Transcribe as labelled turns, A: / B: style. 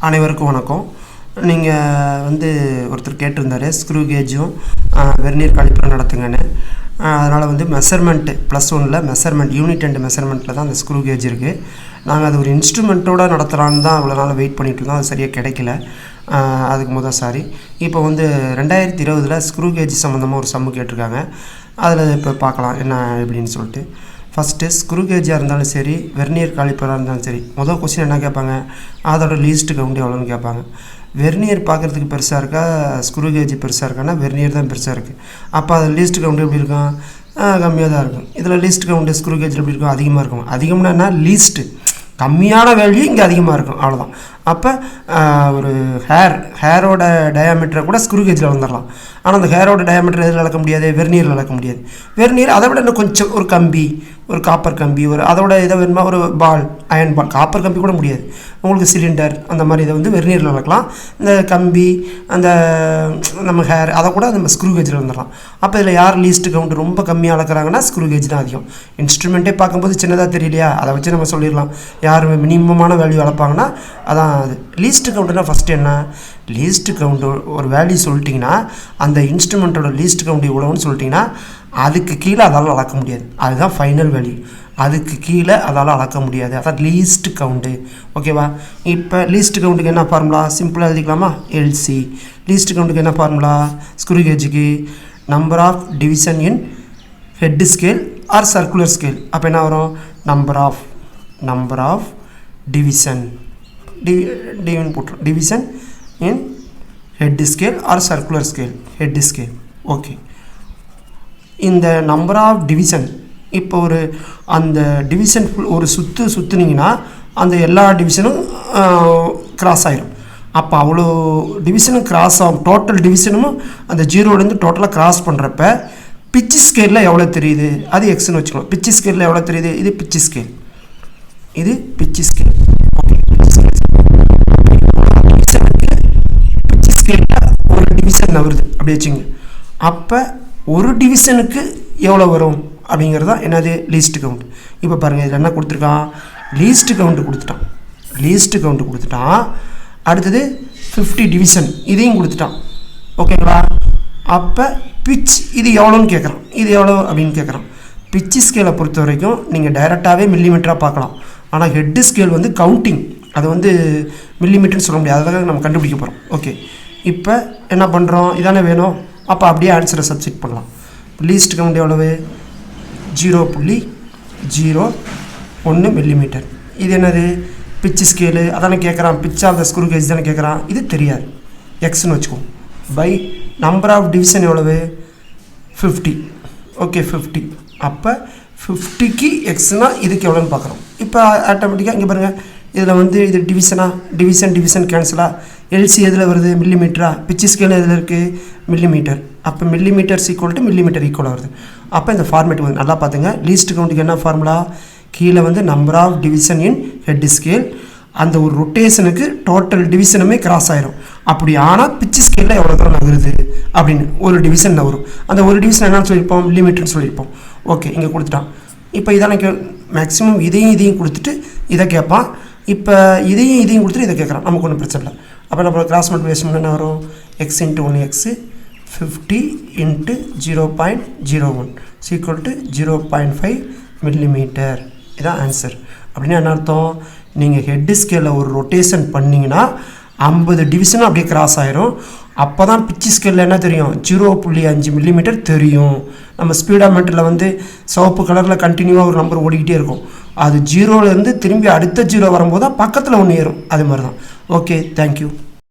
A: அனைவருக்கும் வணக்கம். நீங்கள் ஒருத்தர் கேட்டிருந்தாரு ஸ்க்ரூ கேஜும் வெர்னியர் காலிப்பரும் நடத்துங்கன்னு. அதனால் மெஷர்மெண்ட்டு +1ல் மெஷர்மெண்ட் யூனிட் அண்ட் மெஷர்மெண்ட்டில் தான் அந்த ஸ்க்ரூ கேஜ் இருக்குது. நாங்கள் அது ஒரு இன்ஸ்ட்ருமெண்ட்டோடு நடத்துகிறான்னு தான் இவ்வளோ நாள் வெயிட் பண்ணிகிட்டு இருந்தோம். அது சரியாக கிடைக்கல. அதுக்கு சாரி. இப்போ 2020 ஸ்க்ரூ கேஜ் சம்மந்தமாக ஒரு சம்மு கேட்டிருக்காங்க. அதில் இப்போ பார்க்கலாம் என்ன எப்படின்னு சொல்லிட்டு. ஃபஸ்ட்டு ஸ்க்ரூ கேஜாக இருந்தாலும் சரி, வெர்னியர் காலிப்பராக இருந்தாலும் சரி, முதல் கொஸ்டின் என்ன கேட்பாங்க, அதோட லீஸ்ட் கவுண்ட் எவ்வளோன்னு கேட்பாங்க. வெர்னியர் பார்க்குறதுக்கு பெருசாக இருக்கா, ஸ்க்ரூ கேஜ் பெருசாக இருக்கான்னா வெர்னியர் தான் பெருசாக இருக்குது. அப்போ அது லீஸ்ட் கவுண்ட் எப்படி இருக்கும், கம்மியாக தான் இருக்கும். இதில் லீஸ்ட் கவுண்ட் ஸ்க்ரூ கேஜில் எப்படி இருக்கும், அதிகமாக இருக்கும். அதிகம்னா என்ன, லீஸ்ட்டு கம்மியான வேல்யூ இங்கே அதிகமாக இருக்கும், அவ்வளோதான். அப்போ ஒரு ஹேரோட டயாமீட்டரை கூட ஸ்க்ரூ கேஜில் வந்துடலாம். ஆனால் அந்த ஹேரோட டயாமீட்டர் எதில் அளக்க முடியாது, வெர்னியரில் அளக்க முடியாது. வெர்னியர் அதை விட இன்னும் கொஞ்சம் ஒரு கம்பி, ஒரு காப்பர் கம்பி, ஒரு அதோட இதை வேணுமா, ஒரு பால், அயன் பால், காப்பர் கம்பி கூட முடியாது உங்களுக்கு, சிலிண்டர் அந்த மாதிரி இதை வெர்னியரில் அளக்கலாம். இந்த கம்பி, அந்த நம்ம ஹேர், அதை கூட நம்ம ஸ்க்ரூ கேஜில் வந்துடலாம். அப்போ இதில் யார் லீஸ்ட் கவுண்ட் ரொம்ப கம்மியாக அளக்குறாங்கன்னா ஸ்க்ரூ கேஜ் தான் அதிகம். இன்ஸ்ட்ருமெண்ட்டே பார்க்கும்போது சின்னதாக தெரியலையா, அதை வச்சு நம்ம சொல்லிடலாம் யார் மினிமமான வேல்யூ அளப்பாங்கன்னா அதான் அது. லீஸ்ட் கவுண்ட்னா ஃபஸ்ட்டு என்ன, லீஸ்ட் கவுண்ட் ஒரு வேல்யூ சொல்லிட்டிங்கன்னா அந்த இன்ஸ்ட்ருமெண்ட்டோட லீஸ்ட் கவுண்ட் இவ்வளோன்னு சொல்லிட்டிங்கன்னா அதுக்கு கீழே அதால் அளக்க முடியாது. அதுதான் ஃபைனல் வேல்யூ. அதுக்கு கீழே அதால் அளக்க முடியாது. அதான் லீஸ்ட் கவுண்ட்டு. ஓகேவா? இப்போ லீஸ்ட் கவுண்ட்டுக்கு என்ன ஃபார்முலா, சிம்பிளாக எழுதிக்கலாமா, எல்சி. லீஸ்ட் கவுண்ட்டுக்கு என்ன ஃபார்முலா, ஸ்க்ரூ கேஜுக்கு number of division in head scale or circular scale. அப்போ என்ன வரும், number of division division in head scale or circular scale, head scale. Okay, இந்த நம்பர் ஆஃப் டிவிஷன் இப்போ அந்த டிவிஷன் ஒரு சுற்றுனீங்கன்னா அந்த எல்லா டிவிஷனும் கிராஸ் ஆகிடும். அப்போ அவ்வளோ டிவிஷனும் கிராஸ் ஆகும். டோட்டல் டிவிஷனும் அந்த ஜீரோலேருந்து டோட்டலாக கிராஸ் பண்ணுறப்ப பிச்சு ஸ்கேலில் எவ்வளோ தெரியுது, அது எக்ஸ்ன்னு வச்சுக்கணும். பிச்சு ஸ்கேலில் எவ்வளோ தெரியுது, இது பிச்சு ஸ்கேல், இது பிச்சு ஸ்கேல். ஓகே, பிச்சு ஸ்கேலில் ஒரு டிவிஷன் வருது அப்படி வச்சுங்க. அப்போ ஒரு டிவிஷனுக்கு எவ்வளோ வரும் அப்படிங்கிறது தான் என்னது, லீஸ்ட் கவுண்ட். இப்போ பாருங்கள், இதில் என்ன கொடுத்துருக்கான், லீஸ்ட் கவுண்ட் கொடுத்துட்டான். அடுத்தது 50 டிவிஷன் இதையும் கொடுத்துட்டான். ஓகேங்களா? அப்போ பிச் இது எவ்வளோன்னு கேட்குறான், இது எவ்வளோ அப்படின்னு கேட்குறான். பிச்சு ஸ்கேலை பொறுத்த வரைக்கும் நீங்கள் டைரெக்டாகவே மில்லிமீட்டராக பார்க்கலாம். ஆனால் ஹெட்டு ஸ்கேல் கவுண்டிங், அது மில்லிமீட்டர்னு சொல்ல முடியாது. அதுக்காக நம்ம கண்டுபிடிக்க போகிறோம். ஓகே, இப்போ என்ன பண்ணுறோம், இதானே வேணும். அப்போ அப்படியே ஆன்சரை சப்ஸ்டிட் பண்ணலாம். லீஸ்ட் கவுண்ட் எவ்வளவு, 0.01 மில்லிமீட்டர். இது என்னது, பிச்சு ஸ்கேலு, அதானே கேட்குறான். Pitch of the screw gauge தானே கேட்குறான். இது தெரியாது, எக்ஸ்ன்னு வச்சுக்கோம். பை நம்பர் ஆஃப் டிவிஷன் எவ்வளவு, 50. ஓகே, 50. அப்போ 50க்கு எக்ஸ்னால் இதுக்கு எவ்வளோன்னு பார்க்குறோம். இப்போ ஆட்டோமேட்டிக்காக இங்கே பாருங்கள், இதில் இது டிவிஷன் கேன்சலா. எல்சி எதில் வருது, மில்லிமீட்டரா. பிச்சு ஸ்கேல் எதில் இருக்குது, மில்லிமீட்டர். அப்போ மில்லிமீட்டர்ஸ் ஈக்குவல் டு மில்லிமீட்டர் ஈக்குவலாக வருது. அப்போ இந்த ஃபார்மேட் நல்லா பார்த்துங்க. லீஸ்ட் கவுண்ட்டுக்கு என்ன ஃபார்முலா, கீழே number of division in head scale, அந்த ஒரு ரொட்டேஷனுக்கு டோட்டல் டிவிஷனுமே கிராஸ் ஆயிரும். அப்படி ஆனால் பிச்சு ஸ்கேலில் எவ்வளோ தூரம் நகருது அப்படின்னு ஒரு டிவிஷன் நகரும். அந்த ஒரு டிவிஷன் என்னன்னு சொல்லியிருப்போம், மில்லிமீட்டர்னு சொல்லியிருப்போம். ஓகே, இங்கே கொடுத்துட்டான். இப்போ இதெல்லாம் மேக்ஸிமம் இதையும் கொடுத்துட்டு இதை கேட்பான். இப்போ இதையும் கொடுத்துட்டு இதை கேட்குறான். நமக்கு ஒன்றும் பிரச்சனை இல்லை. அப்போ நம்ம கிராஸ் மல்டிப்ளிகேஷன் என்ன வரும், x × 1x 50 × 0.01 = 0.5 மில்லிமீட்டர். இதான் ஆன்சர். அப்படின்னா என்ன அர்த்தம், நீங்கள் ஹெட் ஸ்கேலில் ஒரு ரொட்டேஷன் பண்ணிங்கன்னா 50 டிவிஷனும் அப்படியே கிராஸ் ஆயிரும். அப்போ தான் பிச்சு ஸ்கேலில் என்ன தெரியும், 0.5 மில்லிமீட்டர் தெரியும். நம்ம ஸ்பீடாமீட்டரில் சிவப்பு கலரில் கண்டினியூவாக ஒரு நம்பர் ஓடிக்கிட்டே இருக்கும். அது 0லேருந்து திரும்பி அடுத்த 0 வரும்போது தான் பக்கத்தில் ஒன்று ஏறும். அது மாதிரி தான். Okay, thank you.